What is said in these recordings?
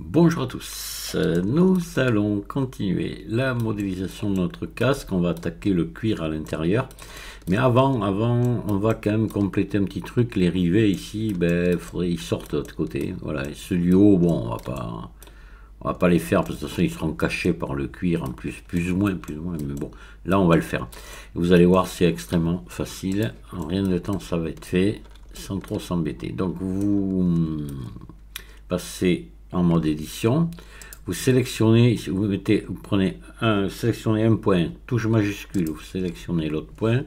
Bonjour à tous, nous allons continuer la modélisation de notre casque. On va attaquer le cuir à l'intérieur, mais avant, on va quand même compléter un petit truc. Les rivets ici, faudrait qu'ils sortent de l'autre côté. Voilà, et ceux du haut, bon, on va pas les faire parce que de toute façon ils seront cachés par le cuir en plus ou moins, mais bon, là on va le faire. Vous allez voir, c'est extrêmement facile. En rien de temps, ça va être fait sans trop s'embêter. Donc vous passez en mode édition, vous sélectionnez, sélectionnez un point, touche majuscule, vous sélectionnez l'autre point.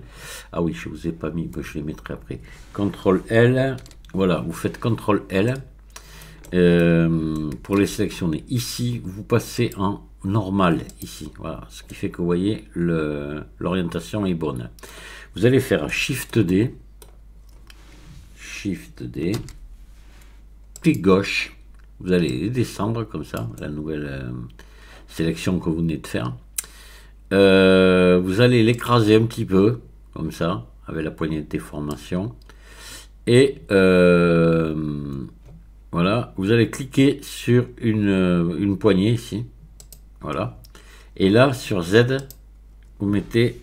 Ah oui, je vous ai pas mis, je les mettrai après. CTRL L, voilà, vous faites CTRL L pour les sélectionner. Ici, vous passez en normal ici, voilà, ce qui fait que vous voyez l'orientation est bonne. Vous allez faire Shift D, clic gauche. Vous allez descendre comme ça, la nouvelle sélection que vous venez de faire. Vous allez l'écraser un petit peu, comme ça, avec la poignée de déformation. Et voilà, vous allez cliquer sur une poignée ici. Voilà. Et là, sur Z, vous mettez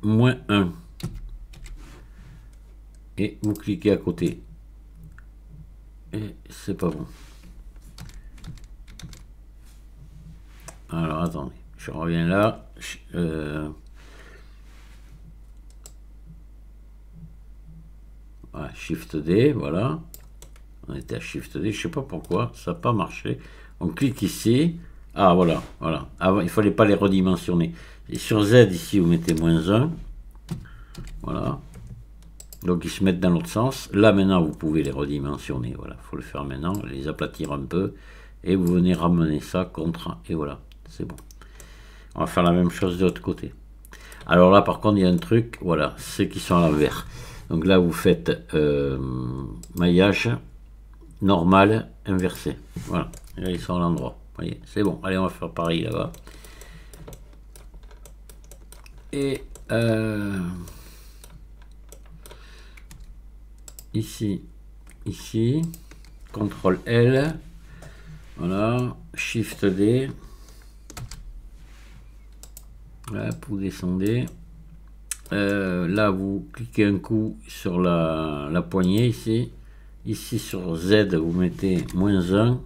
-1. Et vous cliquez à côté. Et c'est pas bon. Alors attendez, je reviens là. Voilà, Shift D, voilà. On était à Shift D, je sais pas pourquoi, ça n'a pas marché. On clique ici. Ah voilà, voilà. Avant, il fallait pas les redimensionner. Et sur Z ici, vous mettez -1. Voilà. Donc ils se mettent dans l'autre sens. Là maintenant, vous pouvez les redimensionner. Voilà, faut le faire maintenant, les aplatir un peu. Et vous venez ramener ça contre, et voilà, c'est bon. On va faire la même chose de l'autre côté. Alors là, par contre, il y a un truc, voilà, ceux qui sont à l'envers. Donc là, vous faites maillage normal inversé. Voilà, et là, ils sont à l'endroit. Vous voyez, c'est bon. Allez, on va faire pareil là-bas. Et ici, CTRL L. Voilà, Shift D. Là, vous descendez. Là, vous cliquez un coup sur la poignée ici. Ici sur Z, vous mettez -1.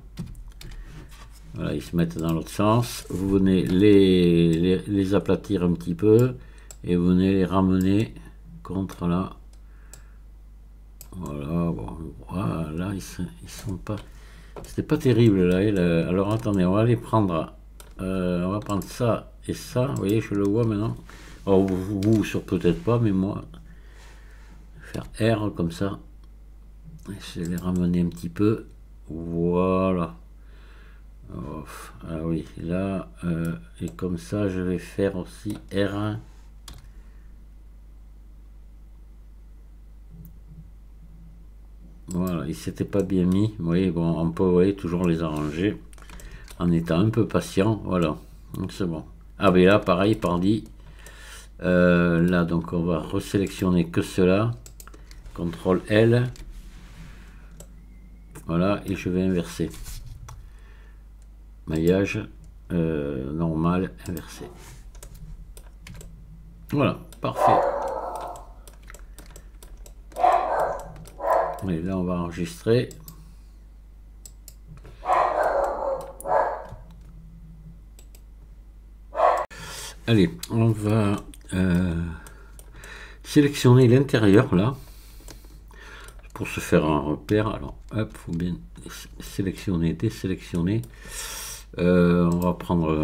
Voilà, ils se mettent dans l'autre sens. Vous venez les aplatir un petit peu et vous venez les ramener contre là. Voilà, bon, voilà, ils sont pas. C'était pas terrible là. Alors attendez, on va les prendre. On va prendre ça et ça. Vous voyez, je le vois maintenant. Oh, vous sur peut-être pas, mais moi, faire R comme ça. Je vais les ramener un petit peu. Voilà. Oh, ah oui, là, et comme ça, je vais faire aussi R1. Voilà, il s'était pas bien mis. Vous voyez, bon, on peut, vous voyez, toujours les arranger en étant un peu patient. Voilà, donc c'est bon. Ah ben là, pareil, pardi. Là, donc on va resélectionner que cela. CTRL L. Voilà, et je vais inverser. Maillage normal inversé. Voilà, parfait. Et là, on va enregistrer. Allez, on va sélectionner l'intérieur là pour se faire un repère. Alors, hop, faut bien sélectionner, désélectionner. On va prendre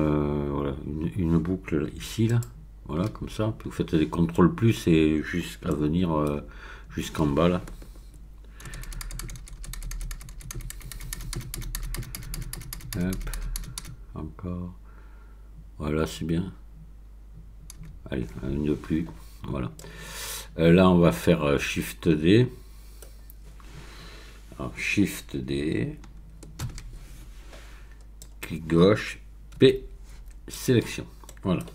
voilà, une boucle ici là, voilà, comme ça. Puis vous faites des contrôles plus et jusqu'à venir jusqu'en bas là. Hop, encore. Voilà, c'est bien. Allez, une de plus. Voilà. Là, on va faire Shift D. Alors, Shift D. Clic gauche. P. Sélection. Voilà.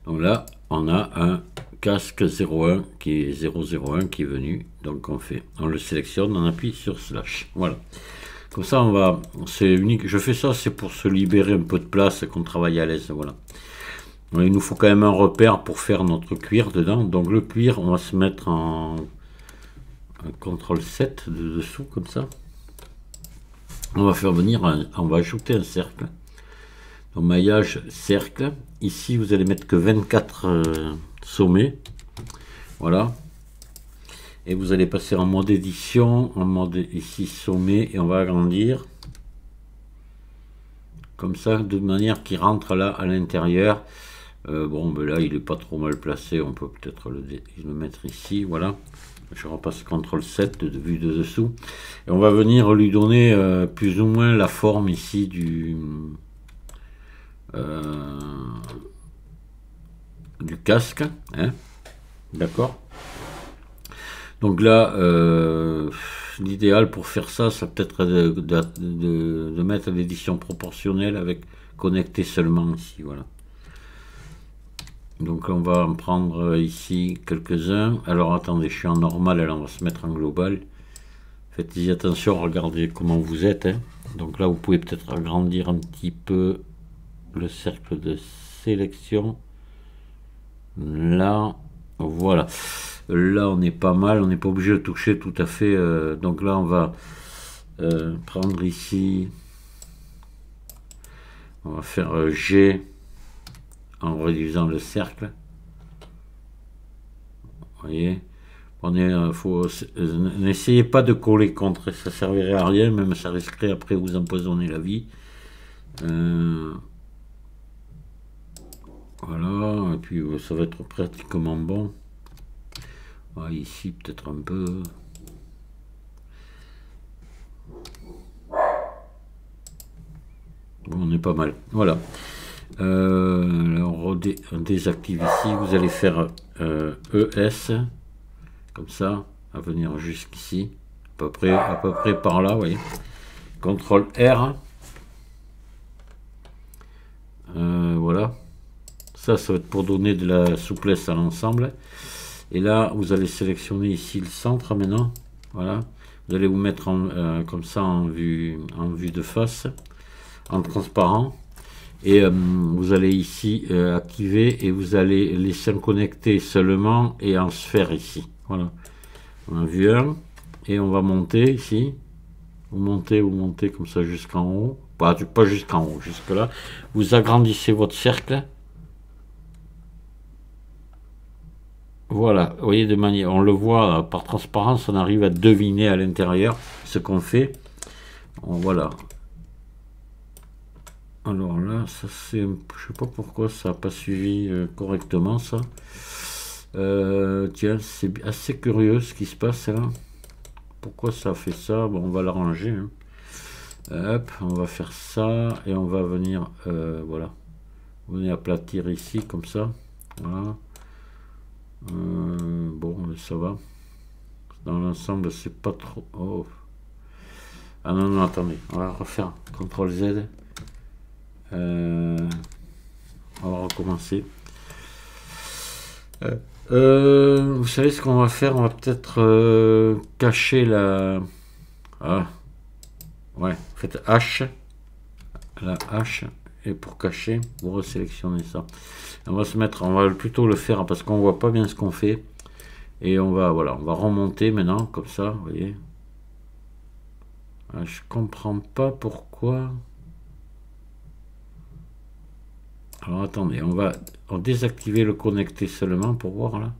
Donc là, on a un casque 01 qui est 001 qui est venu. Donc on le sélectionne, on appuie sur slash. Voilà. Comme ça, on va, c'est unique. Je fais ça, c'est pour se libérer un peu de place et qu'on travaille à l'aise, voilà. Il nous faut quand même un repère pour faire notre cuir dedans. Donc le cuir, on va se mettre en CTRL 7 de dessous, comme ça. On va faire venir, on va ajouter un cercle. Donc maillage cercle. Ici, vous allez mettre que 24 sommets. Voilà. Et vous allez passer en mode édition, en mode ici sommet, et on va agrandir. Comme ça, de manière qu'il rentre là à l'intérieur. Bon, ben là, il est pas trop mal placé. On peut peut-être le mettre ici. Voilà. Je repasse CTRL 7 de vue de dessous. Et on va venir lui donner plus ou moins la forme ici du casque. Hein, d'accord. Donc là, l'idéal pour faire ça, ça peut être de mettre l'édition proportionnelle avec connecté seulement ici. Voilà. Donc on va en prendre ici quelques-uns. Alors attendez, je suis en normal, alors on va se mettre en global. Faites-y attention, regardez comment vous êtes. Hein. Donc là, vous pouvez peut-être agrandir un petit peu le cercle de sélection. Là, voilà. Là, on est pas mal, on n'est pas obligé de toucher tout à fait. Donc là, on va prendre ici. On va faire G en réduisant le cercle. Vous voyez, n'essayez pas de coller contre, ça servirait à rien, même ça risquerait après vous empoisonner la vie. Voilà, et puis ça va être pratiquement bon. Voilà, ici peut-être un peu. Bon, on est pas mal. Voilà. Là, on désactive ici. Vous allez faire ES, comme ça, à venir jusqu'ici, à peu près par là, vous voyez. CTRL R. Voilà. Ça va être pour donner de la souplesse à l'ensemble. Et là, vous allez sélectionner ici le centre maintenant. Voilà. Vous allez vous mettre comme ça en vue de face, en transparent. Et vous allez ici activer et vous allez laisser connecter seulement et en sphère ici. Voilà. On a vu un. Et on va monter ici. Vous montez comme ça jusqu'en haut. Pas jusqu'en haut, jusque là. Vous agrandissez votre cercle. Voilà, vous voyez, de manière, on le voit par transparence, on arrive à deviner à l'intérieur ce qu'on fait. Voilà. Alors là, ça c'est, je sais pas pourquoi ça n'a pas suivi correctement ça. Tiens, c'est assez curieux ce qui se passe là. Pourquoi ça fait ça? Bon, on va l'arranger. Hein. Hop, on va faire ça et on va venir, voilà. On va aplatir ici comme ça. Voilà. Bon, ça va. Dans l'ensemble, c'est pas trop. Oh. Ah non, non, attendez, on va refaire CTRL Z. On va recommencer. Vous savez ce qu'on va faire? On va peut-être cacher la. Ah, ouais, faites H. La H. Et pour cacher, vous resélectionnez ça. On va se mettre, on va plutôt le faire parce qu'on voit pas bien ce qu'on fait. Et on va, voilà, on va remonter maintenant, comme ça, vous voyez. Ah, je comprends pas pourquoi. Alors attendez, on va désactiver le connecter seulement pour voir là.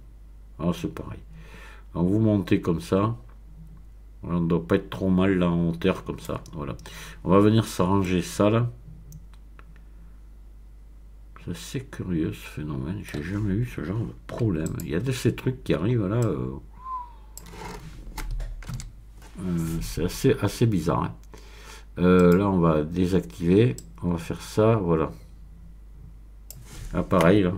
Ah, c'est pareil. Alors vous montez comme ça. On ne doit pas être trop mal là en hauteur comme ça. Voilà. On va venir s'arranger ça là. C'est assez curieux ce phénomène. J'ai jamais eu ce genre de problème. Il y a de ces trucs qui arrivent là. C'est assez bizarre. Hein. Là, on va désactiver. On va faire ça. Voilà. Ah, pareil là.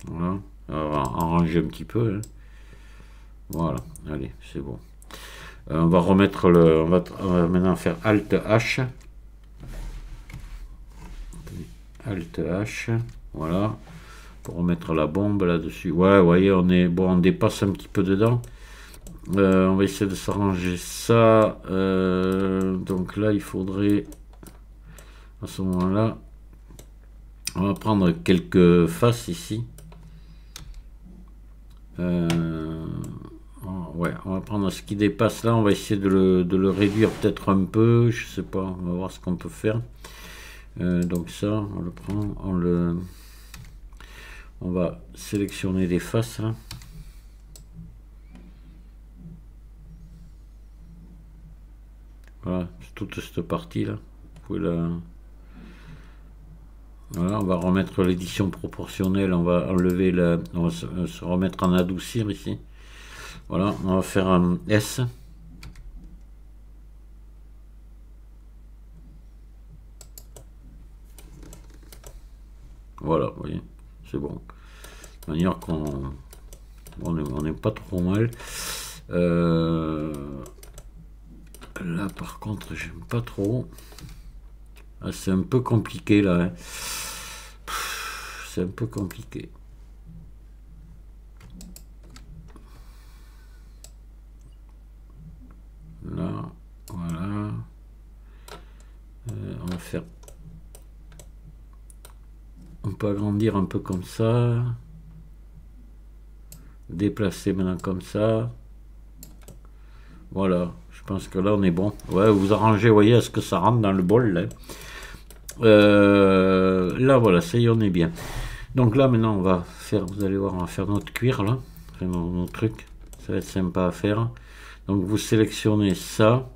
Voilà. On va arranger un petit peu. Hein. Voilà. Allez, c'est bon. On va remettre le. On va maintenant faire Alt H. Alt H. Voilà. Pour remettre la bombe là-dessus. Ouais, vous voyez, on dépasse un petit peu dedans. On va essayer de s'arranger ça. Donc là, il faudrait, à ce moment-là, on va prendre quelques faces ici. Ouais, on va prendre ce qui dépasse là. On va essayer de le réduire peut-être un peu. Je sais pas. On va voir ce qu'on peut faire. Donc ça, on le prend. On va sélectionner les faces là. Voilà, toute cette partie là. Vous pouvez la... Voilà, on va remettre l'édition proportionnelle, on va enlever on va se remettre en adoucir ici. Voilà, on va faire un S. Voilà, vous voyez, c'est bon. De manière qu'on on n'est pas trop mal. Là par contre j'aime pas trop. Ah, c'est un peu compliqué là. Hein. C'est un peu compliqué. Là, voilà. On va faire... On peut agrandir un peu comme ça. Déplacer maintenant comme ça. Voilà. Je pense que là on est bon. Ouais, vous arrangez, vous voyez, est-ce que ça rentre dans le bol là. Là voilà, ça y est, on est bien. Donc là maintenant on va faire, vous allez voir, on va faire notre cuir là. Enfin, notre truc. Ça va être sympa à faire. Donc vous sélectionnez ça.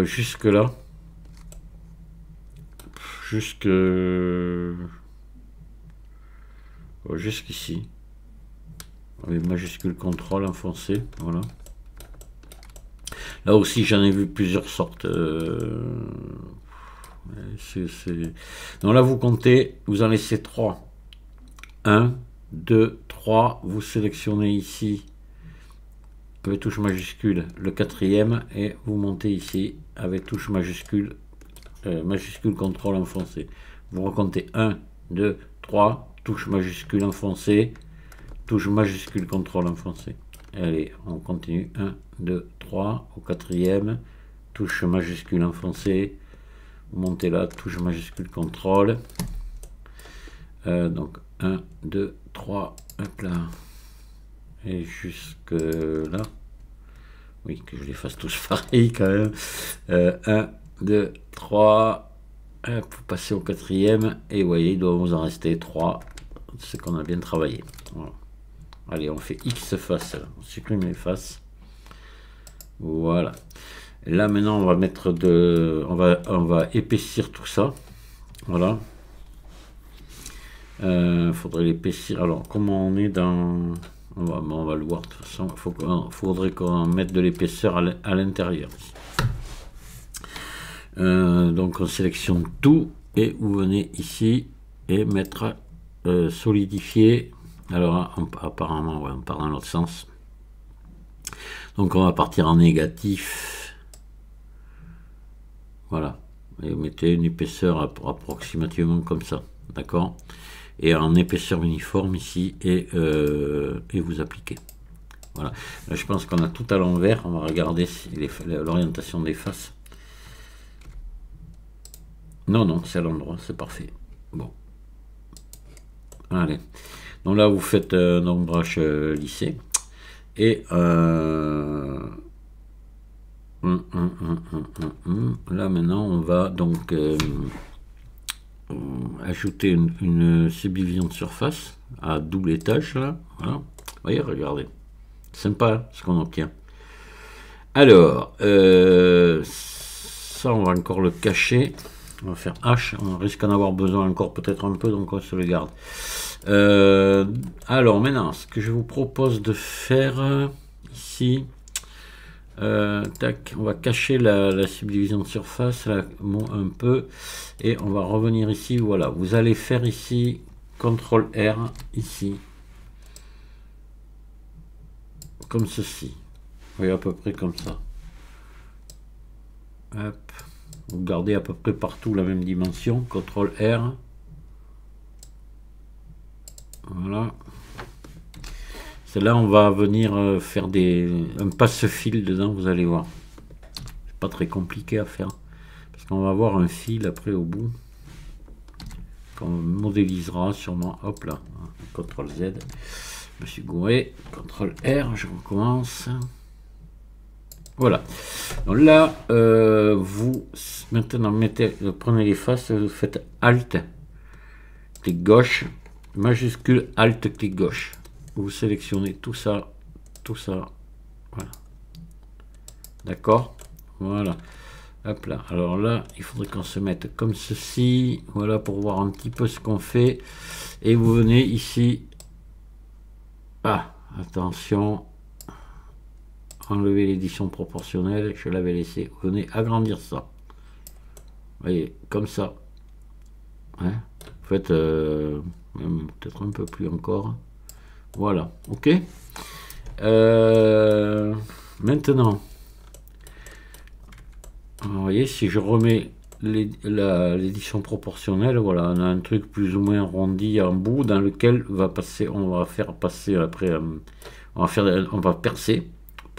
Jusque là. Jusqu'ici. Avec majuscule contrôle enfoncé. Voilà. Là aussi j'en ai vu plusieurs sortes. Donc là vous comptez, vous en laissez 3. 1, 2, 3. Vous sélectionnez ici avec touche majuscule le 4e et vous montez ici avec touche majuscule, majuscule contrôle enfoncé. Vous recomptez 1, 2, 3, touche majuscule enfoncé, touche majuscule contrôle enfoncé. Allez, on continue. 1, 2, 3, au 4e, touche majuscule enfoncé, vous montez là, touche majuscule contrôle. Donc 1, 2, 3, hop là. Et jusque là. Oui, que je les fasse tous pareil quand même. 1, 2, 3. Hop, vous passez au 4e. Et vous voyez, il doit vous en rester 3. C'est qu'on a bien travaillé. Voilà. Allez, on fait X faces. On supprime les faces. Voilà. Et là maintenant, on va mettre on va épaissir tout ça. Voilà. Faudrait l'épaissir. Alors, comment on est dans... On va le voir de toute façon. Faudrait qu'on mette de l'épaisseur à l'intérieur. Donc on sélectionne tout et vous venez ici et mettre solidifier. Alors apparemment ouais, on part dans l'autre sens. Donc on va partir en négatif. Voilà. Et vous mettez une épaisseur approximativement comme ça. D'accord ? Et en épaisseur uniforme ici et vous appliquez. Voilà. Là, je pense qu'on a tout à l'envers. On va regarder si l'orientation des faces. Non, c'est à l'endroit, c'est parfait. Bon. Allez. Donc là, vous faites un ombrage lissé. Et là, maintenant, on va donc... ajouter une subdivision de surface à double étage là. Voilà. Vous voyez, regardez, sympa ce qu'on obtient. Alors ça on va encore le cacher, on va faire H, on risque d'en avoir besoin encore peut-être un peu, donc on se le garde. Alors maintenant ce que je vous propose de faire ici, tac, on va cacher la subdivision de surface là, un peu et on va revenir ici. Voilà, vous allez faire ici CTRL R ici comme ceci, oui, à peu près comme ça. Hop. Vous gardez à peu près partout la même dimension. CTRL R, voilà, Celle-là, on va venir faire un passe-fil dedans, vous allez voir. C'est pas très compliqué à faire. Parce qu'on va avoir un fil après au bout. Qu'on modélisera sûrement. Hop là. CTRL Z. Je me suis gouré. CTRL R, je recommence. Voilà. Donc là, vous maintenant prenez les faces, vous faites Alt, clic gauche, majuscule, Alt, clic gauche. Vous sélectionnez tout ça, voilà. D'accord? Voilà. Hop là. Alors là, il faudrait qu'on se mette comme ceci, voilà, pour voir un petit peu ce qu'on fait. Et vous venez ici. Ah, attention. Enlever l'édition proportionnelle, je l'avais laissé. Vous venez agrandir ça. Vous voyez, comme ça. Hein, vous faites peut-être un peu plus encore. Voilà, ok. Maintenant, vous voyez, si je remets l'édition proportionnelle, voilà, on a un truc plus ou moins arrondi en bout dans lequel on va faire passer après, on va percer.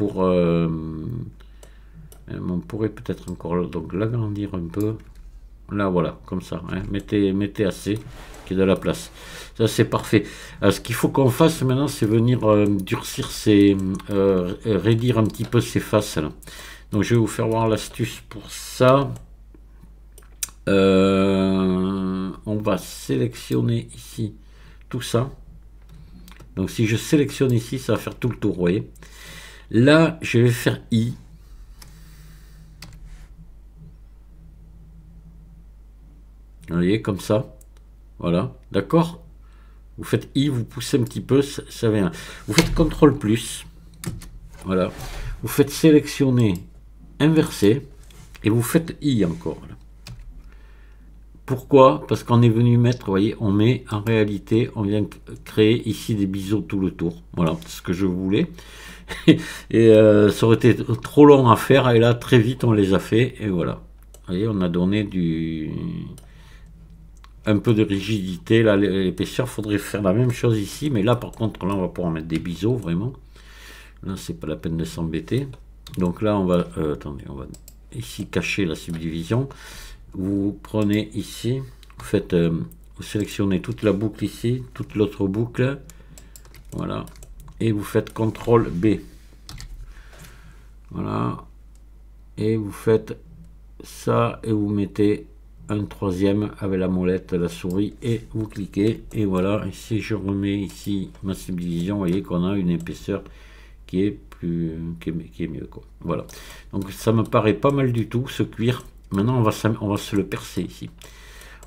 On pourrait peut-être encore donc l'agrandir un peu là, voilà, comme ça, hein. mettez assez qu'il y ait de la place, ça c'est parfait. Alors, ce qu'il faut qu'on fasse maintenant, c'est venir durcir réduire un petit peu ces faces là. Donc je vais vous faire voir l'astuce pour ça. On va sélectionner ici tout ça. Donc si je sélectionne ici, ça va faire tout le tour, vous voyez. Là, je vais faire I. Vous voyez, comme ça. Voilà, d'accord? Vous faites I, vous poussez un petit peu, ça vient. Vous faites CTRL plus. Voilà. Vous faites sélectionner, inverser, et vous faites I encore. Là. Pourquoi? Parce qu'on est venu mettre, vous voyez, on met en réalité, on vient créer ici des biseaux tout le tour. Voilà, c'est ce que je voulais. Et ça aurait été trop long à faire, et là très vite on les a fait, et voilà. Vous voyez, on a donné un peu de rigidité. Là, l'épaisseur, faudrait faire la même chose ici, mais là par contre, là on va pouvoir mettre des biseaux vraiment. Là c'est pas la peine de s'embêter. Donc là on va, attendez, on va ici cacher la subdivision. Vous prenez ici, vous faites, vous sélectionnez toute la boucle ici, toute l'autre boucle, voilà. Et vous faites CTRL B. Voilà. Et vous faites ça et vous mettez un troisième avec la molette, la souris, et vous cliquez. Et voilà. Et si je remets ici ma subdivision, vous voyez qu'on a une épaisseur qui est mieux, quoi. Voilà. Donc ça me paraît pas mal du tout, ce cuir. Maintenant on va se le percer ici.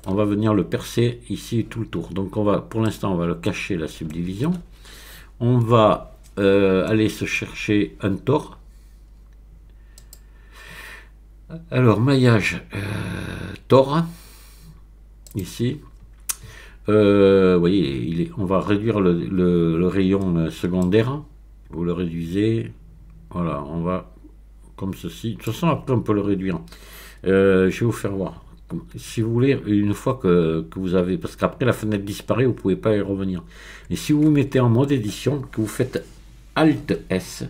On va venir le percer ici tout le tour. Donc pour l'instant on va le cacher, la subdivision. On va aller se chercher un tore. Alors, maillage tore, ici. Vous voyez, on va réduire le rayon secondaire. Vous le réduisez. Voilà, on va comme ceci. De toute façon, après, on peut le réduire. Je vais vous faire voir. Si vous voulez, une fois que vous avez, parce qu'après la fenêtre disparaît, vous ne pouvez pas y revenir. Et si vous vous mettez en mode édition, que vous faites Alt S,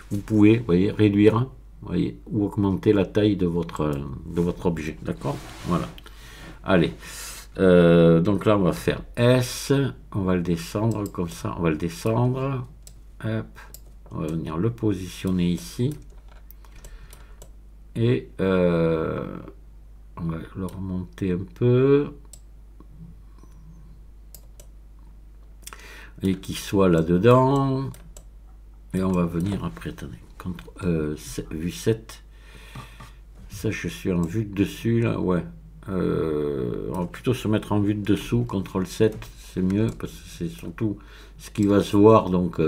vous pouvez, vous voyez, réduire, vous voyez, ou augmenter la taille de votre objet, d'accord? Voilà. Allez, donc là on va faire S, on va le descendre comme ça, on va le descendre, hop, on va venir le positionner ici, et on va le remonter un peu et qu'il soit là dedans, et on va venir après, attendez, vue 7, ça je suis en vue de dessus là, ouais, on va plutôt se mettre en vue de dessous, CTRL 7 c'est mieux parce que c'est surtout ce qui va se voir, donc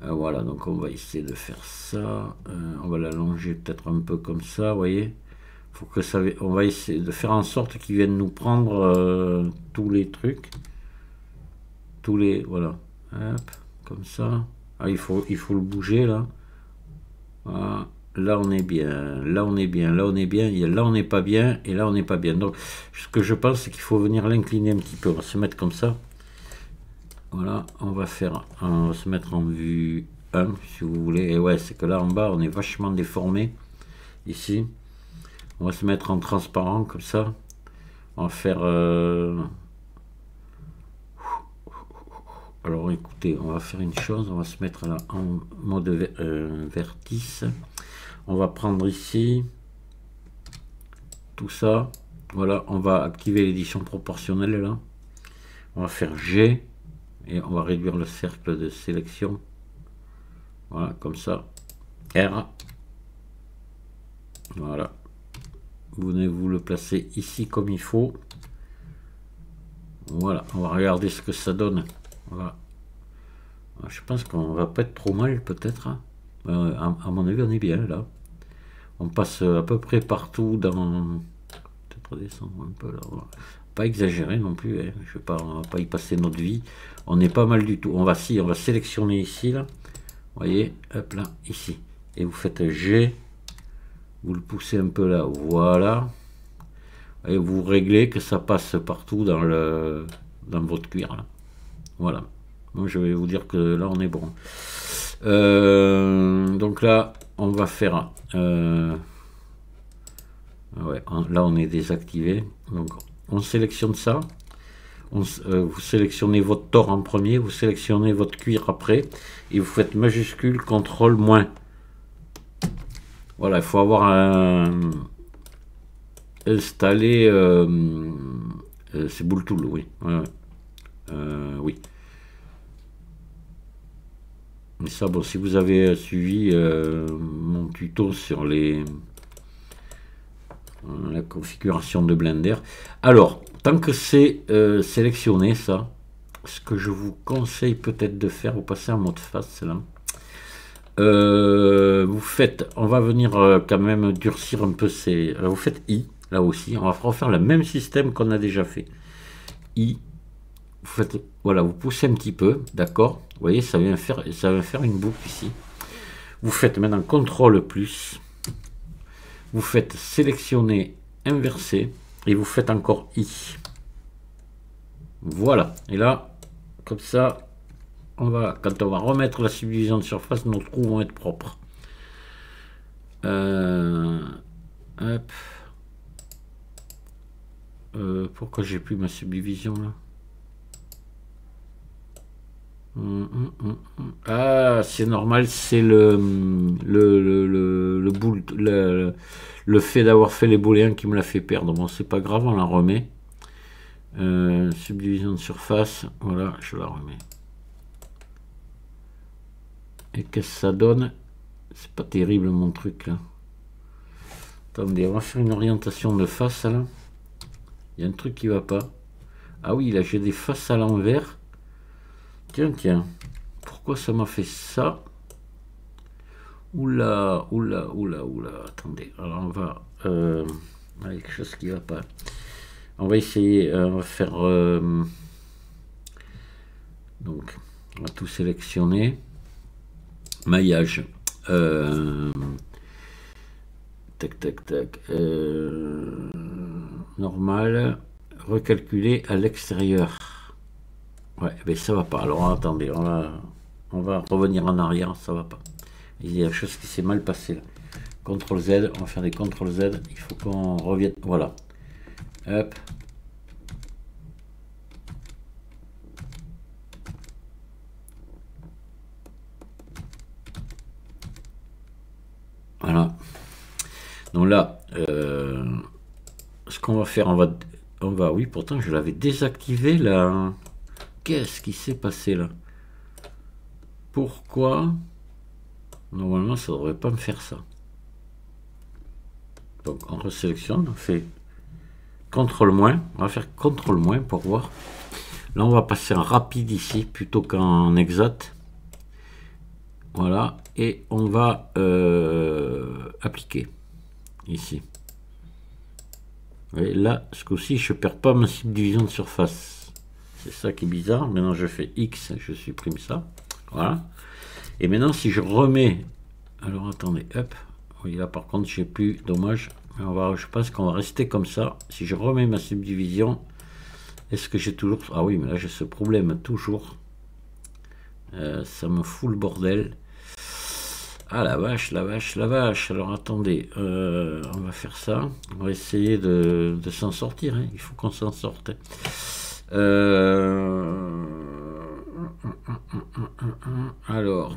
voilà, donc on va essayer de faire ça, on va l'allonger peut-être un peu comme ça, vous voyez. Faut que ça, on va essayer de faire en sorte qu'ils viennent nous prendre tous les trucs, voilà, hop, comme ça. Ah, il faut le bouger là. Voilà. Là on est bien, là on est bien, là on est bien, là on n'est pas bien, et là on n'est pas bien. Donc ce que je pense, c'est qu'il faut venir l'incliner un petit peu. On va se mettre comme ça. Voilà, on va se mettre en vue 1 si vous voulez. Et ouais, c'est que là en bas, on est vachement déformé. Ici, on va se mettre en transparent comme ça. On va faire... Alors écoutez, on va faire une chose. On va se mettre là en mode vertice. On va prendre ici tout ça. Voilà, on va activer l'édition proportionnelle là. On va faire G. Et on va réduire le cercle de sélection. Voilà, comme ça. R. Voilà. Vous venez vous le placer ici comme il faut. Voilà, on va regarder ce que ça donne. Voilà. Je pense qu'on va pas être trop mal peut-être. À mon avis, on est bien là. On passe à peu près partout dans... Peut-être descendre un peu là. Pas exagérer non plus. Hein. Je vais pas, on va pas y passer notre vie. On n'est pas mal du tout. On va sélectionner ici là. Vous voyez, hop là, ici. Et vous faites G. Vous le poussez un peu là. Voilà. Et vous réglez que ça passe partout dans votre cuir là. Voilà. Moi je vais vous dire que là on est bon. Donc là on va faire ouais, là on est désactivé. Donc on sélectionne ça. Vous sélectionnez votre tore en premier, vous sélectionnez votre cuir après et vous faites majuscule CTRL moins. Voilà, il faut avoir installé c'est Bull Tool, oui. Ouais. Oui. Mais ça, bon, si vous avez suivi mon tuto sur la configuration de Blender. Alors, tant que c'est sélectionné, ça, ce que je vous conseille peut-être de faire, vous passez en mode face là. Vous faites, on va venir quand même durcir un peu vous faites I, là aussi. On va refaire le même système qu'on a déjà fait. I. Vous faites, voilà, vous poussez un petit peu, d'accord. Vous voyez, ça va faire une boucle ici. Vous faites maintenant CTRL plus. Vous faites sélectionner, inverser, et vous faites encore I. Voilà. Et là, comme ça, quand on va remettre la subdivision de surface, nos trous vont être propres. Hop. Pourquoi j'ai plus ma subdivision là? Ah, c'est normal, c'est le fait d'avoir fait les booléens qui me l'a fait perdre. Bon, c'est pas grave, on la remet. Subdivision de surface, voilà, je la remets. Et qu'est-ce que ça donne? C'est pas terrible mon truc là. Attendez, on va faire une orientation de face là. Il y a un truc qui va pas. Ah oui, là j'ai des faces à l'envers. Tiens, pourquoi ça m'a fait ça? Oula, attendez, alors on va... quelque chose qui va pas. On va essayer, on va faire... donc, on va tout sélectionner. Maillage. Tac. Normal. Recalculer à l'extérieur. Ouais, mais ça va pas. Alors attendez, on va revenir en arrière, ça va pas. Il y a quelque chose qui s'est mal passé là. CTRL Z, on va faire des CTRL Z. Il faut qu'on revienne. Voilà. Hop. Voilà. Donc là, ce qu'on va faire, on va. Oui, pourtant je l'avais désactivé là. Qu'est-ce qui s'est passé là? Pourquoi? Normalement, ça ne devrait pas me faire ça. Donc, on resélectionne, on fait CTRL-. On va faire CTRL- pour voir. Là, on va passer en rapide ici, plutôt qu'en exact. Voilà. Et on va appliquer. Ici. Et là, ce coup-ci, je ne perds pas ma subdivision de surface. C'est ça qui est bizarre. Maintenant, je fais X, je supprime ça. Voilà. Et maintenant, si je remets... Alors, attendez, hop. Oui, là, par contre, j'ai plus... Dommage. Mais je pense qu'on va rester comme ça. Si je remets ma subdivision, est-ce que j'ai toujours... Ah oui, mais là, j'ai ce problème toujours. Ça me fout le bordel. Ah la vache, la vache, la vache. Alors attendez, on va faire ça. On va essayer de s'en sortir. Hein. Il faut qu'on s'en sorte. Alors,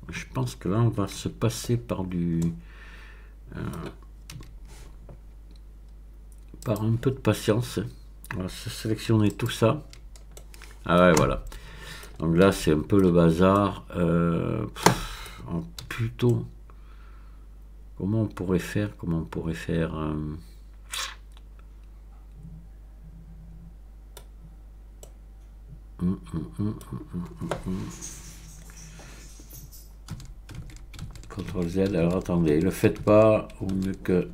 je pense que là, on va se passer par par un peu de patience. On va se sélectionner tout ça. Ah ouais, voilà. Donc là, c'est un peu le bazar. Plutôt, comment on pourrait faire CTRL Z. Alors attendez, le faites pas, au mieux que...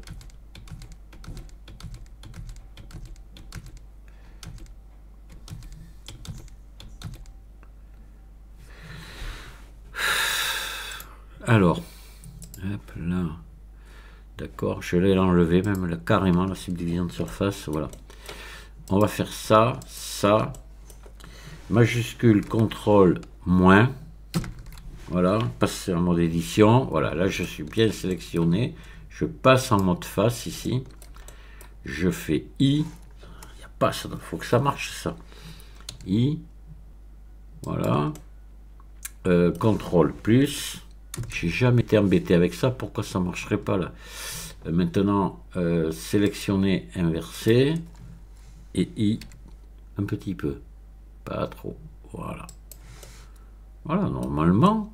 Alors, hop là, d'accord, je vais l'enlever même là, carrément la subdivision de surface, voilà. On va faire ça, ça, majuscule, contrôle, moins, voilà, passer en mode édition, voilà, là je suis bien sélectionné, je passe en mode face ici, je fais I, il n'y a pas ça, il faut que ça marche ça, I, voilà, contrôle plus. J'ai jamais été embêté avec ça, pourquoi ça marcherait pas là? Maintenant, sélectionner, inverser, et I, un petit peu, pas trop, voilà. Voilà, normalement,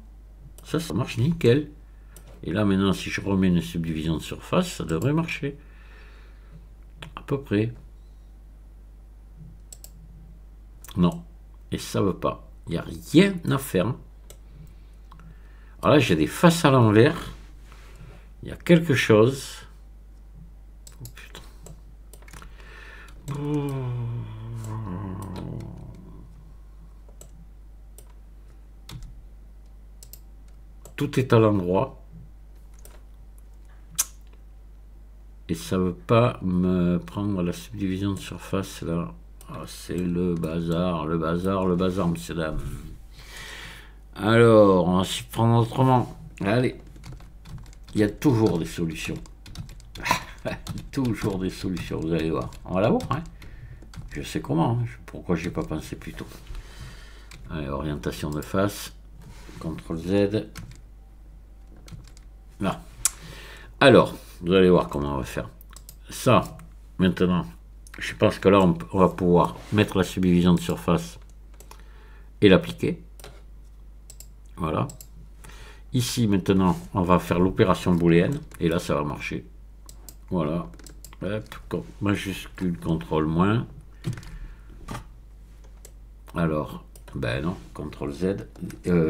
ça marche nickel. Et là, maintenant, si je remets une subdivision de surface, ça devrait marcher. À peu près. Non, et ça veut pas. Il n'y a rien à faire. Alors là, j'ai des faces à l'envers. Il y a quelque chose. Oh putain. Tout est à l'endroit. Et ça veut pas me prendre la subdivision de surface là. Ah, c'est le bazar, le bazar, le bazar, messieurs dames. Alors, on va s'y prendre autrement. Allez, il y a toujours des solutions. Toujours des solutions, vous allez voir. On va la voir, hein. Je sais comment, hein. Pourquoi j'ai pas pensé plus tôt. Allez, orientation de face. CTRL Z. Là. Alors, vous allez voir comment on va faire. Ça, maintenant, je pense que là, on va pouvoir mettre la subdivision de surface et l'appliquer. Voilà. Ici, maintenant, on va faire l'opération booléenne. Et là, ça va marcher. Voilà. Hop, majuscule, contrôle, moins. Alors, ben non, CTRL Z.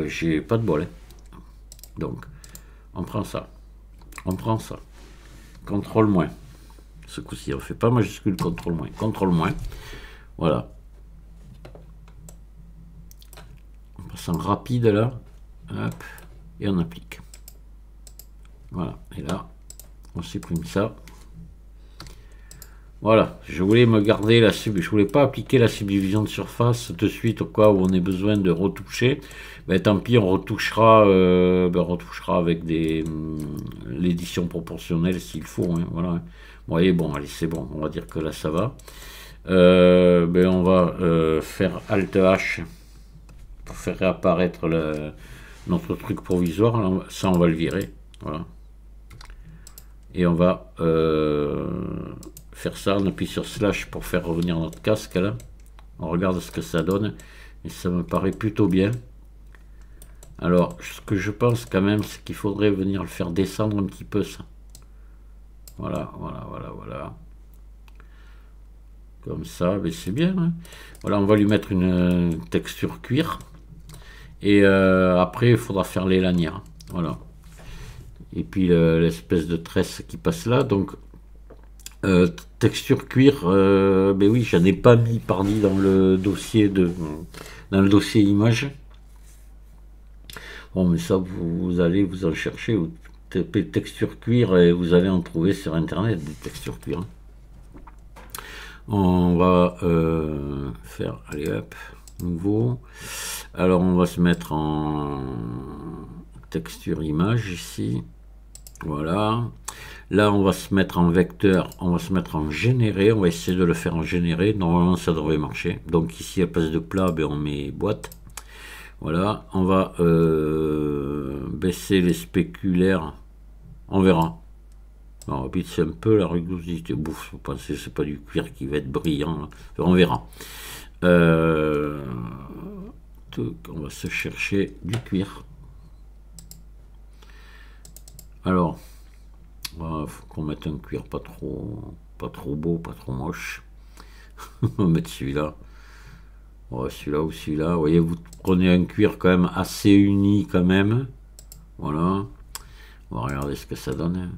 J'ai pas de bol. Hein. Donc, on prend ça. On prend ça. CTRL moins. Ce coup-ci, on fait pas majuscule, CTRL moins. CTRL moins. Voilà. On passe en rapide là. Hop. Et on applique. Voilà. Et là, on supprime ça. Voilà. Je voulais me garder la je voulais pas appliquer la subdivision de surface de suite au cas où on ait besoin de retoucher. Ben, tant pis, on retouchera avec l'édition proportionnelle s'il faut. Hein, voilà. Vous voyez, bon, allez, c'est bon. On va dire que là, ça va. Ben, on va faire Alt H pour faire réapparaître notre truc provisoire. Alors, ça, on va le virer. Voilà. Et on va faire ça. On appuie sur slash pour faire revenir notre casque là. On regarde ce que ça donne. Et ça me paraît plutôt bien. Alors, ce que je pense quand même, c'est qu'il faudrait venir le faire descendre un petit peu, ça. Voilà, voilà, voilà, voilà. Comme ça, mais c'est bien. Hein. Voilà, on va lui mettre une texture cuir. Et après, il faudra faire les lanières. Voilà. Et puis l'espèce de tresse qui passe là. Donc, texture cuir, ben oui, j'en ai pas mis parmi dans le dossier image. Bon, mais ça, vous allez vous en chercher, vous tapez texture cuir et vous allez en trouver sur internet des textures cuir. On va faire, allez hop, nouveau. Alors on va se mettre en texture image ici. Voilà. Là on va se mettre en vecteur, on va se mettre en généré, on va essayer de le faire en généré. Normalement ça devrait marcher. Donc ici à place de plat, ben, on met boîte. Voilà, on va baisser les spéculaires, on verra. Alors, c'est un peu la rugosité. Bouf, vous pensez c'est pas du cuir qui va être brillant, on verra. On va se chercher du cuir. Alors, faut qu'on mette un cuir pas trop beau, pas trop moche. On va mettre celui-là. Ouais, celui-là ou celui-là. Vous voyez, vous prenez un cuir quand même assez uni quand même. Voilà. On va regarder ce que ça donne.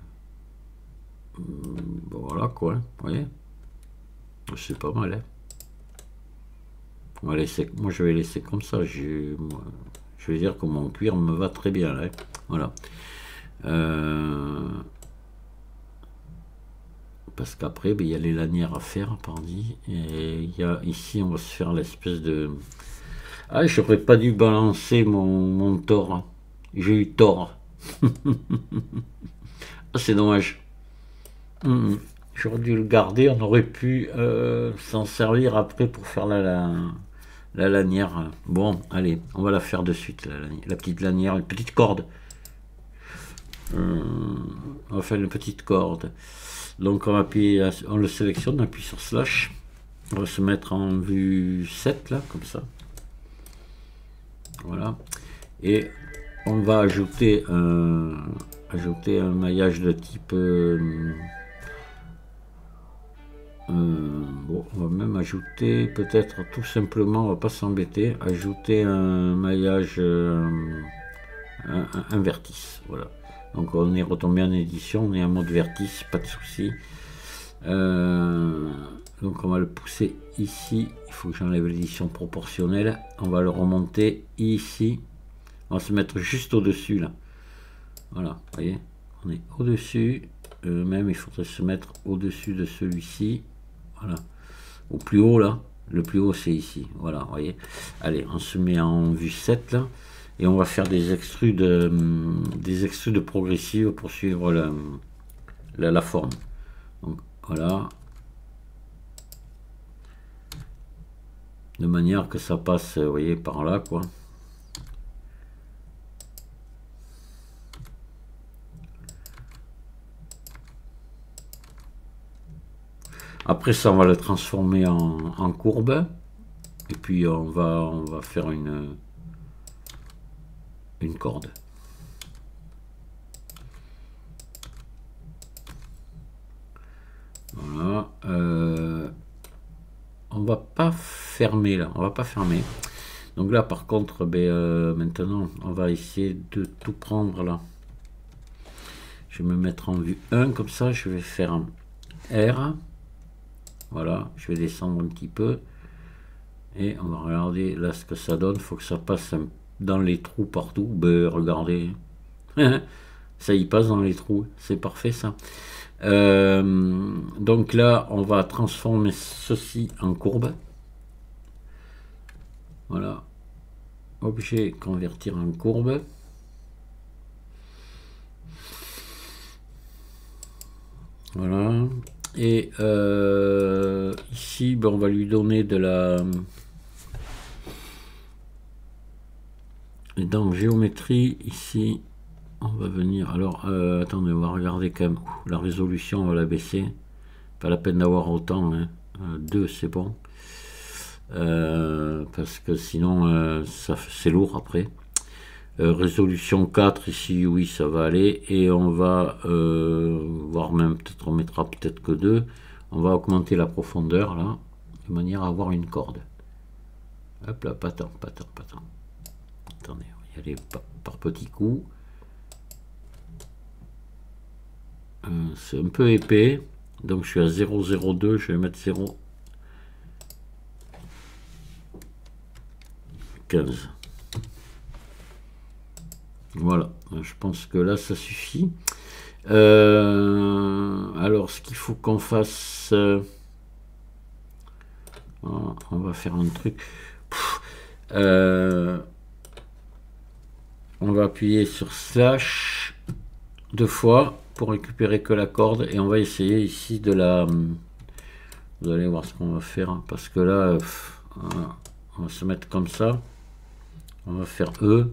Bon, voilà quoi. Vous voyez. C'est pas mal. Hein. On va laisser, moi je vais laisser comme ça. Je vais dire que mon cuir me va très bien. Là. Voilà. Parce qu'après, ben, il y a les lanières à faire, pardi. Et il y a ici, on va se faire l'espèce de... Ah, j'aurais pas dû balancer mon tort. Hein. J'ai eu tort. Ah, c'est dommage. J'aurais dû le garder. On aurait pu s'en servir après pour faire la lanière. Bon, allez, on va la faire de suite. La petite lanière, une petite corde. On va faire une petite corde. Donc on va appuyer, on le sélectionne, on appuie sur slash. On va se mettre en vue 7 là, comme ça. Voilà. Et on va ajouter un maillage de type... bon, on va même ajouter, peut-être tout simplement, on va pas s'embêter, ajouter un maillage, un vertice. Voilà. Donc on est retombé en édition, on est en mode vertice, pas de souci. Donc on va le pousser ici. Il faut que j'enlève l'édition proportionnelle. On va le remonter ici. On va se mettre juste au-dessus là. Voilà, vous voyez, on est au-dessus. Même il faudrait se mettre au-dessus de celui-ci. Voilà, au plus haut là. Le plus haut c'est ici. Voilà, vous voyez. Allez, on se met en vue 7 là. Et on va faire des extrudes progressives pour suivre la forme. Donc voilà. De manière que ça passe, vous voyez, par là, quoi. Après ça, on va le transformer en courbe. Et puis on va faire une corde. Voilà. On va pas fermer là. On va pas fermer. Donc là, par contre, maintenant, on va essayer de tout prendre là. Je vais me mettre en vue 1 comme ça. Je vais faire un R. Voilà. Je vais descendre un petit peu. Et on va regarder là ce que ça donne. Il faut que ça passe dans les trous partout. Ben, regardez. Ça y passe dans les trous. C'est parfait ça. Donc là, on va transformer ceci en courbe. Voilà. Objet, convertir en courbe. Voilà. Et ici, ben, on va lui donner de la... Dans géométrie, ici, on va venir... Alors, attendez, on va regarder quand même. La résolution, on va la baisser. Pas la peine d'avoir autant. Hein. 2, c'est bon. Parce que sinon, c'est lourd après. Résolution 4, ici, oui, ça va aller. Et on va voir même, peut-être on mettra peut-être que 2. On va augmenter la profondeur, là, de manière à avoir une corde. Hop là, pas tant. Attendez, on va y aller par petits coups. C'est un peu épais. Donc je suis à 0,02, je vais mettre 0,15. Voilà, je pense que là ça suffit. Alors ce qu'il faut qu'on fasse, on va faire un truc. On va appuyer sur slash 2 fois pour récupérer que la corde et on va essayer ici de la... Vous allez voir ce qu'on va faire, hein, parce que là, on va se mettre comme ça. On va faire E.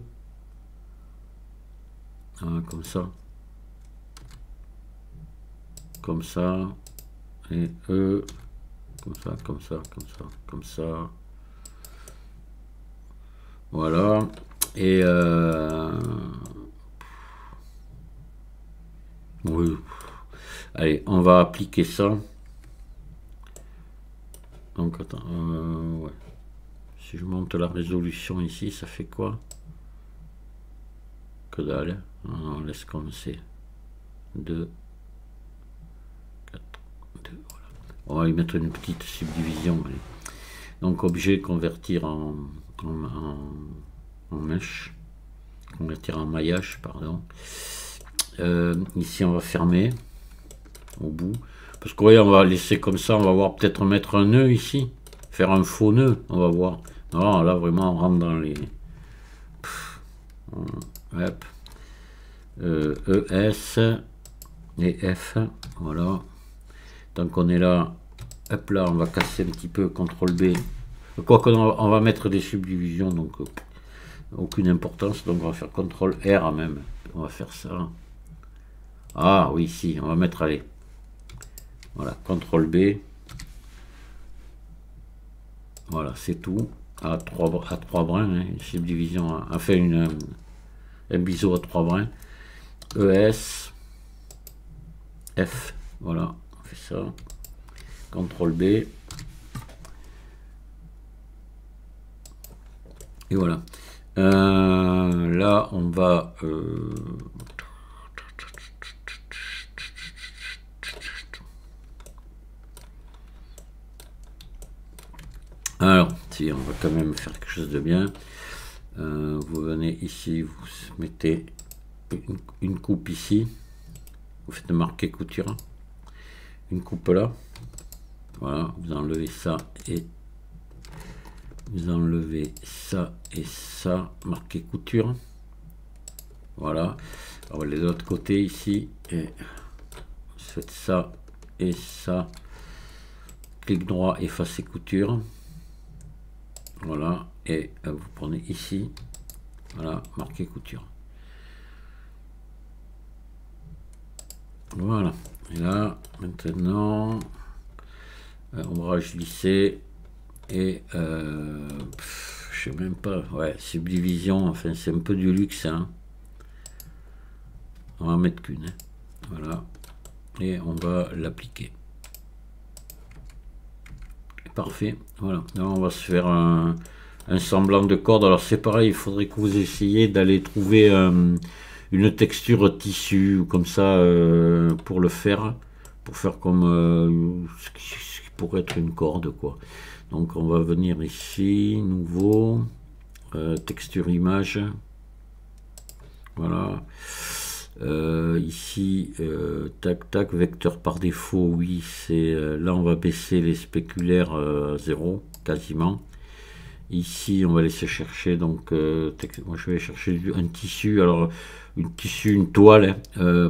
Voilà, comme ça. Comme ça. Et E. Comme ça, comme ça, comme ça, comme ça. Voilà. Et oui. Allez, on va appliquer ça. Donc attends, ouais. Si je monte la résolution ici, ça fait quoi? Que dalle. On laisse comme c'est. 2, 4, 2, voilà. On va y mettre une petite subdivision. Allez. Donc objet convertir en mèche. Convertir en maillage, pardon. Ici on va fermer au bout. Parce que voyez, on va laisser comme ça, on va voir peut-être mettre un nœud ici. Faire un faux nœud, on va voir. Non, là vraiment on rentre dans les... Hop. ES et F, voilà. Tant qu'on est là, hop là, on va casser un petit peu, CTRL B. Quoi qu'on on va mettre des subdivisions, donc aucune importance. Donc on va faire CTRL R même. On va faire ça. Ah oui, si, on va mettre, allez. Voilà, CTRL B. Voilà, c'est tout. À trois brins, hein, une subdivision, enfin un biseau à 3 brins. ES, F, voilà, on fait ça. CTRL B. Et voilà. Là, on va... Alors, si on va quand même faire quelque chose de bien. Vous venez ici, vous mettez une coupe ici. Vous faites marquer couture. Une coupe là. Voilà, vous enlevez ça et vous enlevez ça et ça. Marquer couture. Voilà. Alors les autres côtés ici. Et vous faites ça et ça. Clic droit, effacer couture. Voilà, et vous prenez ici, voilà, marquer couture. Voilà, et là, maintenant, ombrage lissé, et je sais même pas, ouais, subdivision, enfin, c'est un peu du luxe, hein. On va mettre qu'une, hein. Voilà, et on va l'appliquer. Parfait, voilà. Là, on va se faire un semblant de corde. Alors c'est pareil, il faudrait que vous essayiez d'aller trouver une texture tissu ou comme ça pour le faire, pour faire comme ce qui pourrait être une corde, quoi. Donc on va venir ici, nouveau, texture image, voilà. Ici tac tac, vecteur par défaut, oui, c'est là on va baisser les spéculaires à 0 quasiment. Ici on va laisser chercher, donc moi je vais chercher un tissu, alors une toile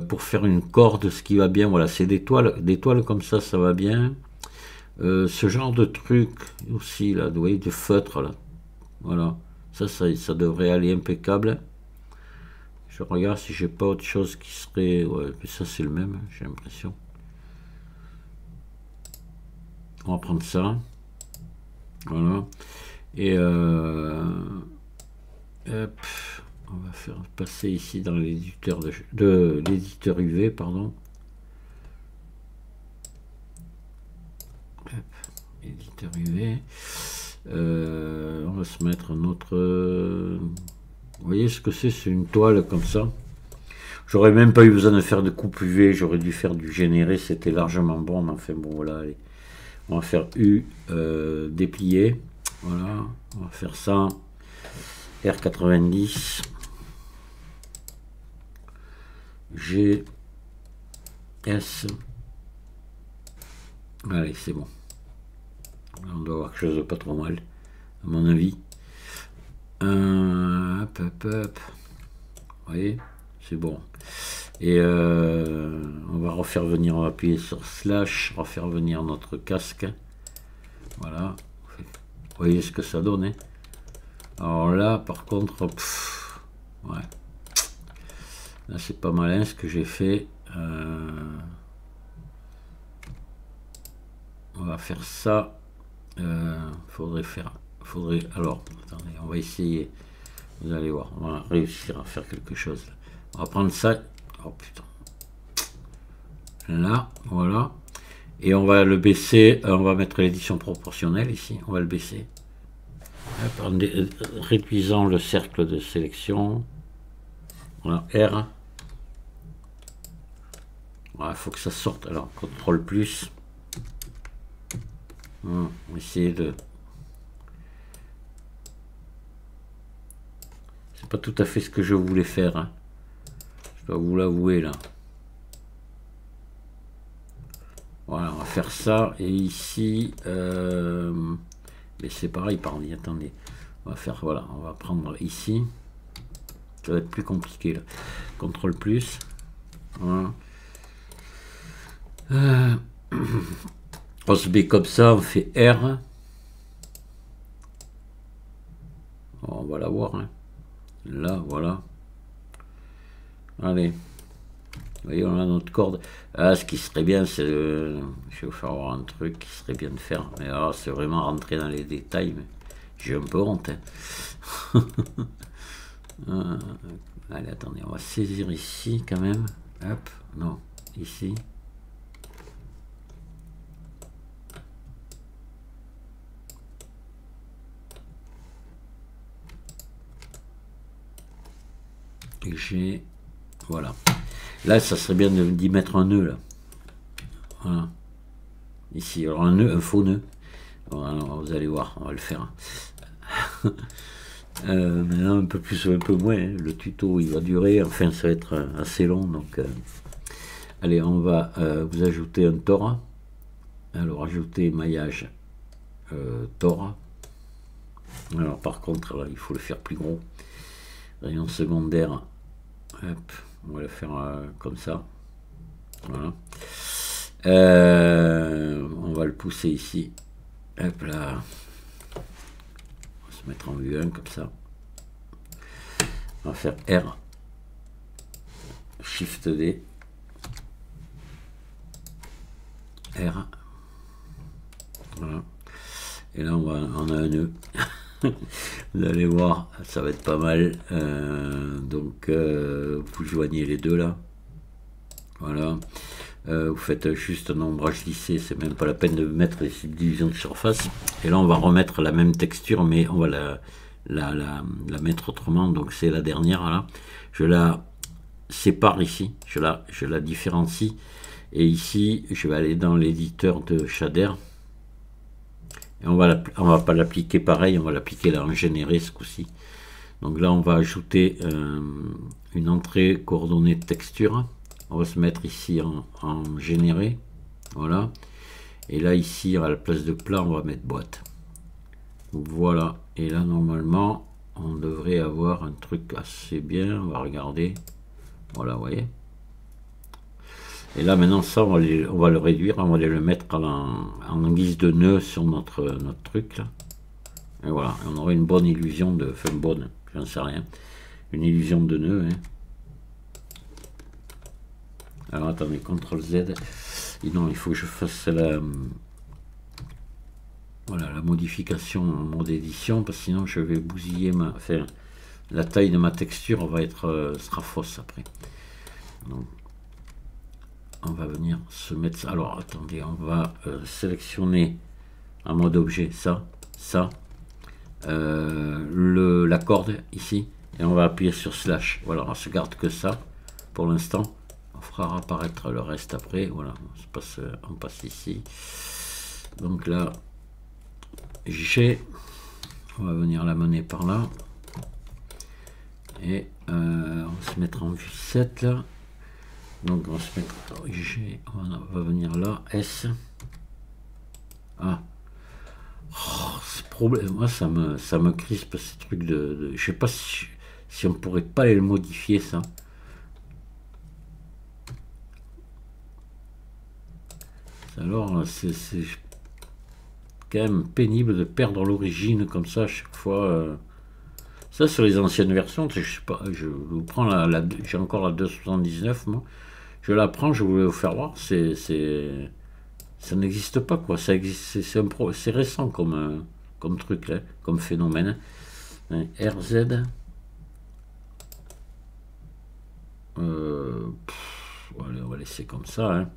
pour faire une corde, ce qui va bien, voilà, c'est des toiles comme ça va bien. Ce genre de truc aussi là, vous voyez, de feutre là, voilà, ça devrait aller impeccable. Je regarde si j'ai pas autre chose qui serait... Ouais, mais ça c'est le même, j'ai l'impression. On va prendre ça. Voilà. Et hop, on va faire passer ici dans l'éditeur de l'éditeur UV, pardon. Hop, éditeur UV. On va se mettre notre... Vous voyez ce que c'est? C'est une toile comme ça. J'aurais même pas eu besoin de faire de coupe UV, j'aurais dû faire du généré, c'était largement bon, mais enfin bon voilà, allez. On va faire U, déplier, voilà, on va faire ça, R90, G, S, allez c'est bon. Là, on doit avoir quelque chose de pas trop mal, à mon avis. Hop, hop, hop. Vous voyez, c'est bon. Et on va refaire venir, on va appuyer sur slash, refaire venir notre casque. Voilà. Vous voyez ce que ça donne, hein. Alors là, par contre, ouais. Là, c'est pas malin ce que j'ai fait. On va faire ça. Alors, attendez, on va essayer. Vous allez voir, on va réussir à faire quelque chose. On va prendre ça. Oh putain. Là, voilà. Et on va le baisser. On va mettre l'édition proportionnelle ici. On va le baisser. En réduisant le cercle de sélection. Voilà, R. Voilà, il faut que ça sorte. Alors, CTRL plus. On va essayer de... C'est pas tout à fait ce que je voulais faire, hein. Je dois vous l'avouer là. Voilà, on va faire ça. Et ici, mais c'est pareil, pardon, attendez. On va faire, voilà, on va prendre ici. Ça va être plus compliqué là. CTRL plus. Voilà. On se met comme ça, on fait R. On va l'avoir, hein. Là, voilà. Allez. Vous voyez, on a notre corde. Ah, ce qui serait bien, c'est... je vais vous faire voir un truc qui serait bien de faire. Mais alors, c'est vraiment rentrer dans les détails. Mais j'ai un peu honte, hein. Allez, attendez, on va saisir ici, quand même. Hop, non, ici. Et j'ai... Voilà. Là, ça serait bien d'y mettre un nœud, là. Voilà. Ici, alors un nœud, un faux nœud. Voilà, vous allez voir, on va le faire. Maintenant, un peu plus ou un peu moins. Hein. Le tuto, il va durer. Enfin, ça va être assez long. Donc, allez, on va vous ajouter un Tor. Alors, ajouter maillage Tor. Alors, par contre, là, il faut le faire plus gros. Rayon secondaire. Hop, on va le faire comme ça. Voilà. On va le pousser ici. Hop là. On va se mettre en vue 1 comme ça. On va faire R. Shift D. R. Voilà. Et là, on a un nœud. Vous allez voir, ça va être pas mal. Donc, vous joignez les deux là. Voilà. Vous faites juste un ombrage lissé, c'est même pas la peine de mettre les subdivisions de surface. Et là, on va remettre la même texture, mais on va la mettre autrement. Donc, c'est la dernière là. Je la sépare ici, je la différencie. Et ici, je vais aller dans l'éditeur de shader. Et on va pas l'appliquer pareil, on va l'appliquer là en généré ce coup-ci. Donc là, on va ajouter une entrée coordonnée de texture. On va se mettre ici en généré. Voilà. Et là, ici, à la place de plat, on va mettre boîte. Voilà. Et là, normalement, on devrait avoir un truc assez bien. On va regarder. Voilà, vous voyez. Et là, maintenant, ça, on va le réduire. On va aller le mettre en guise de nœud sur notre truc, là. Et voilà. On aura une bonne illusion de... Enfin, bonne, j'en sais rien. Une illusion de nœud, hein. Alors, attendez, CTRL Z. Et non, il faut que je fasse voilà, la modification en mode édition, parce que sinon, je vais bousiller enfin, la taille de ma texture sera fausse après. Donc, on va venir se mettre ça. Alors attendez, on va sélectionner en mode objet ça, la corde ici, et on va appuyer sur slash. Voilà, on se garde que ça pour l'instant. On fera apparaître le reste après. Voilà, on passe ici. Donc là, G, on va venir la mener par là. Et on va se mettre en vue 7 là. Donc on va se mettre G, on va venir là, S. Ah, Problème, moi ça me crispe ces trucs je sais pas si on pourrait pas aller le modifier ça. Alors c'est quand même pénible de perdre l'origine comme ça à chaque fois. Ça sur les anciennes versions, je sais pas, je vous prends j'ai encore la 279 moi. Je la prends, je voulais vous faire voir, ça n'existe pas quoi, ça existe, c'est récent comme truc là, comme phénomène. RZ. Allez, on va laisser comme ça. Hein.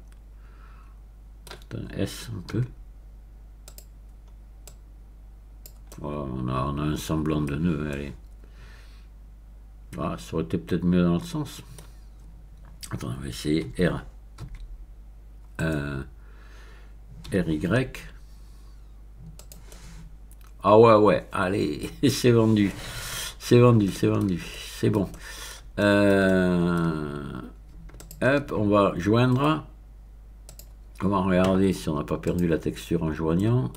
S un peu. Voilà, on a un semblant de nœud. Allez. Voilà, ça aurait été peut-être mieux dans le sens. Attends, on va essayer R. RY. Ah ouais, allez, c'est vendu. C'est vendu. C'est bon. Hop, on va joindre. On va regarder si on n'a pas perdu la texture en joignant.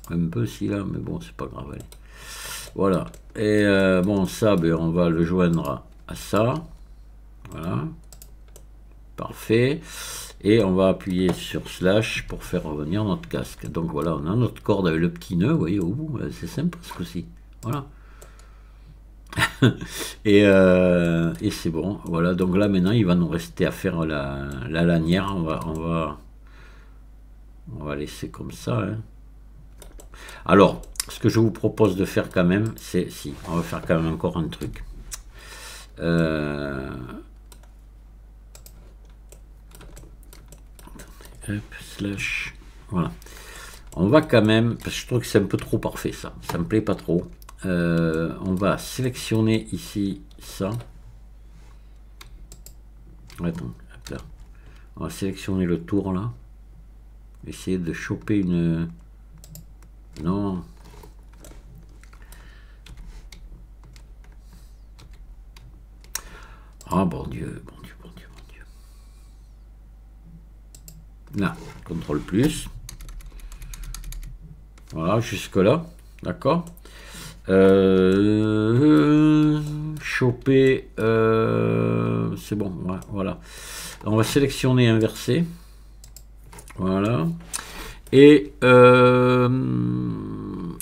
Un peu si là, mais bon, c'est pas grave. Allez. Voilà. Et bon, ça, ben, on va le joindre à ça. Voilà. Parfait. Et on va appuyer sur slash pour faire revenir notre casque. Donc voilà, on a notre corde avec le petit nœud, vous voyez, au bout. C'est sympa ce coup-ci. Voilà. et c'est bon. Voilà, donc là maintenant, il va nous rester à faire la lanière. On va laisser comme ça. Hein. Alors, ce que je vous propose de faire quand même, c'est... Si, on va faire quand même encore un truc. Hop, slash... Voilà. On va quand même... Parce que je trouve que c'est un peu trop parfait, ça. Ça me plaît pas trop. On va sélectionner ici ça. Attends, hop là. On va sélectionner le tour, là. Essayer de choper une... Non. Ah, bon Dieu. Là, contrôle plus. Voilà, jusque là. D'accord. Choper. C'est bon, ouais, voilà. On va sélectionner inverser. Voilà. Et on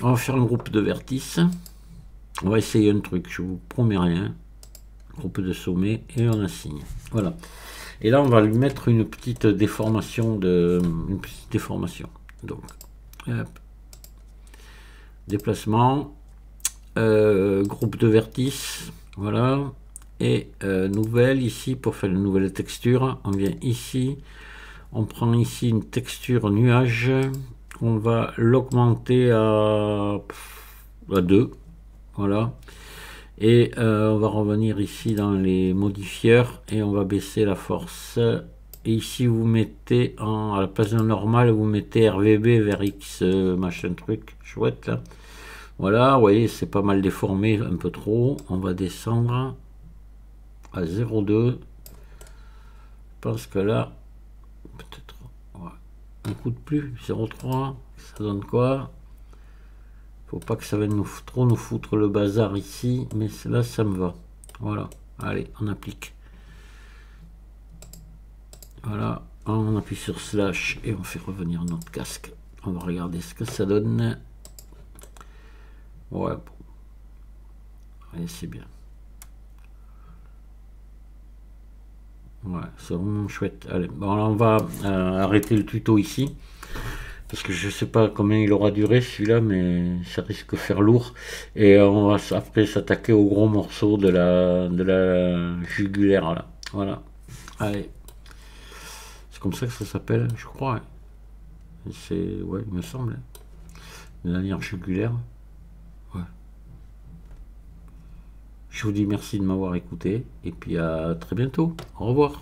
va faire un groupe de vertices. On va essayer un truc, je vous promets rien. Groupe de sommet et on assigne. Voilà. Et là, on va lui mettre une petite déformation Donc, hop. Déplacement, groupe de vertices, voilà. Et nouvelle ici pour faire une nouvelle texture. On vient ici, on prend ici une texture nuage. On va l'augmenter à 2, voilà. Et on va revenir ici dans les modifieurs et on va baisser la force. Et ici vous mettez à la place de normal, vous mettez RVB vers X machin truc chouette là. Voilà, vous voyez, c'est pas mal déformé, un peu trop. On va descendre à 0,2. Je pense que là, peut-être un coup de plus, 0,3. Ça donne quoi? Faut pas que ça vienne trop nous foutre le bazar ici, mais là ça me va. Voilà, allez, on applique. Voilà, on appuie sur slash et on fait revenir notre casque. On va regarder ce que ça donne. Ouais, bon. Allez, c'est bien. Ouais, c'est vraiment chouette. Allez, bon, là on va arrêter le tuto ici. Parce que je sais pas combien il aura duré celui-là, mais ça risque de faire lourd. Et on va après s'attaquer au gros morceau de la jugulaire là. Voilà. Allez. C'est comme ça que ça s'appelle, je crois. C'est, ouais, il me semble. La lanière jugulaire. Ouais. Je vous dis merci de m'avoir écouté. Et puis à très bientôt. Au revoir.